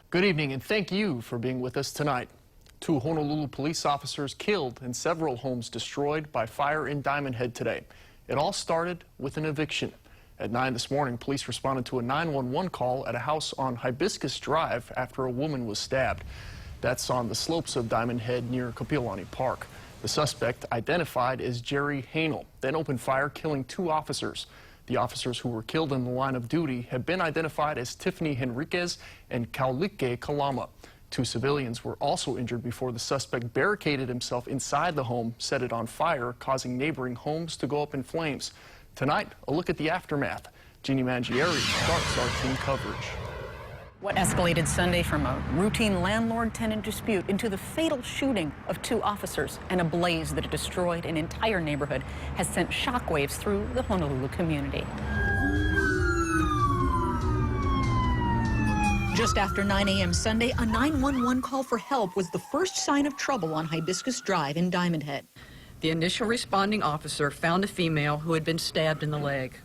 Good evening and thank you for being with us tonight. 2 Honolulu police officers killed and several homes destroyed by fire in Diamond Head today. It all started with an eviction. At 9 this morning, police responded to a 911 call at a house on Hibiscus Drive after a woman was stabbed. That's on the slopes of Diamond Head near Kapiolani Park. The suspect, identified as Jerry Hanel, then opened fire, killing 2 officers. The officers who were killed in the line of duty have been identified as Tiffany Henriquez and Kaulike Kalama. 2 civilians were also injured before the suspect barricaded himself inside the home, set it on fire, causing neighboring homes to go up in flames. Tonight, a look at the aftermath. Jeannie Mangieri starts our team coverage. What escalated Sunday from a routine landlord-tenant dispute into the fatal shooting of 2 officers and a blaze that destroyed an entire neighborhood has sent shockwaves through the Honolulu community. Just after 9 a.m. Sunday, a 911 call for help was the first sign of trouble on Hibiscus Drive in Diamond Head. The initial responding officer found a female who had been stabbed in the leg.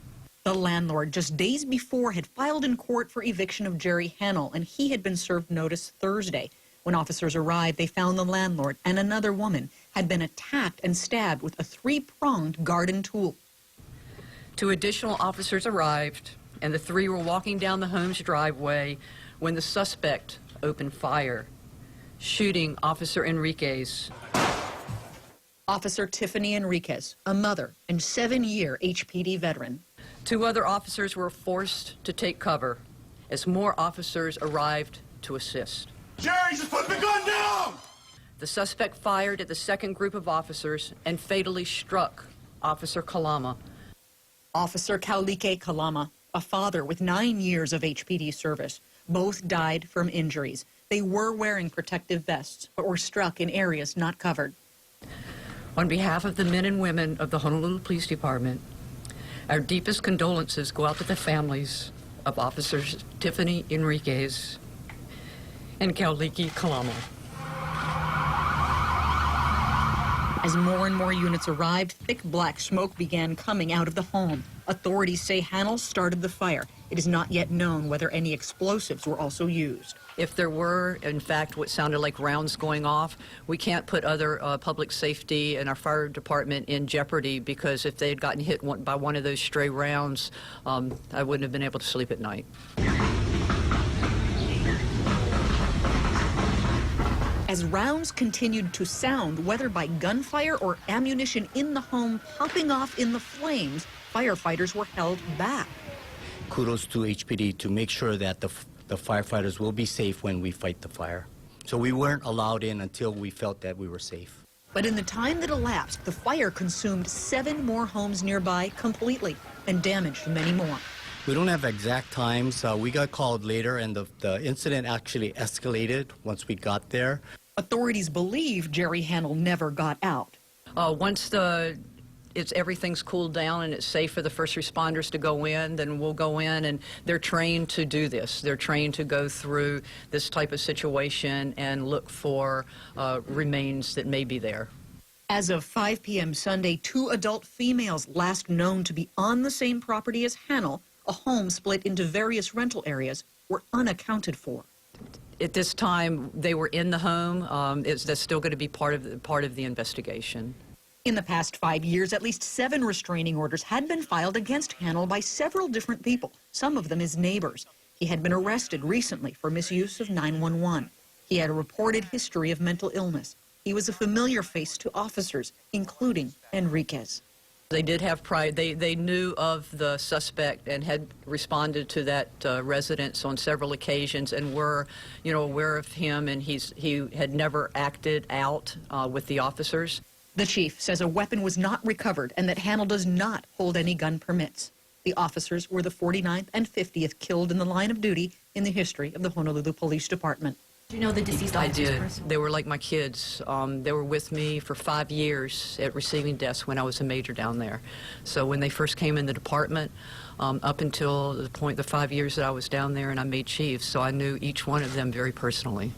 The landlord, just days before, had filed in court for eviction of Jerry Hanel, and he had been served notice Thursday. When officers arrived, they found the landlord and another woman had been attacked and stabbed with a 3-pronged garden tool. 2 additional officers arrived, and the 3 were walking down the home's driveway when the suspect opened fire, shooting Officer Enriquez. Officer Tiffany Enriquez, a mother and 7-year HPD veteran. 2 other officers were forced to take cover as more officers arrived to assist. Jerry, just put the gun down! The suspect fired at the second group of officers and fatally struck Officer Kalama. Officer Kaulike Kalama, a father with 9 years of HPD service. Both died from injuries. They were wearing protective vests, but were struck in areas not covered. On behalf of the men and women of the Honolulu Police Department, our deepest condolences go out to the families of Officers Tiffany Enriquez and Kaulike Kalama. As more and more units arrived, thick black smoke began coming out of the home. Authorities say Hanel started the fire. It is not yet known whether any explosives were also used. If there were, in fact, what sounded like rounds going off, we can't put other public safety and our fire department in jeopardy, because if they had gotten hit by one of those stray rounds, I wouldn't have been able to sleep at night. As rounds continued to sound, whether by gunfire or ammunition in the home popping off in the flames, firefighters were held back. Kudos to HPD to make sure that the firefighters will be safe when we fight the fire. So we weren't allowed in until we felt that we were safe. But in the time that elapsed, the fire consumed 7 more homes nearby completely and damaged many more. We don't have exact times. We got called later, and the incident actually escalated once we got there. Authorities believe Jerry Hanel never got out. Once everything's cooled down and it's safe for the first responders to go in, then we'll go in, and they're trained to do this. They're trained to go through this type of situation and look for remains that may be there. As of 5 p.m. Sunday, 2 adult females last known to be on the same property as Hanel, a home split into various rental areas, were unaccounted for. At this time, they were in the home. That's still going to be part of the investigation. In the past 5 years, at least 7 restraining orders had been filed against Hanel by several different people, some of them his neighbors. He had been arrested recently for misuse of 911. He had a reported history of mental illness. He was a familiar face to officers, including Enriquez. They did have pride. They knew of the suspect and had responded to that residence on several occasions and were, aware of him, and he had never acted out with the officers. The chief says a weapon was not recovered and that Hanel does not hold any gun permits. The officers were the 49th and 50th killed in the line of duty in the history of the Honolulu Police Department. Do you know the deceased officers? I did. They were like my kids. They were with me for 5 years at receiving desk when I was a major down there. So when they first came in the department, up until the 5 years that I was down there and I made chief, so I knew each one of them very personally.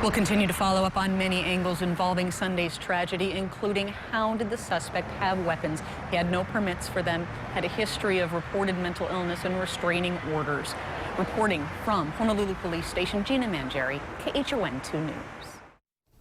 We'll continue to follow up on many angles involving Sunday's tragedy, including how did the suspect have weapons? He had no permits for them, had a history of reported mental illness and restraining orders. Reporting from Honolulu Police Station, Gina Mangieri, KHON 2 News.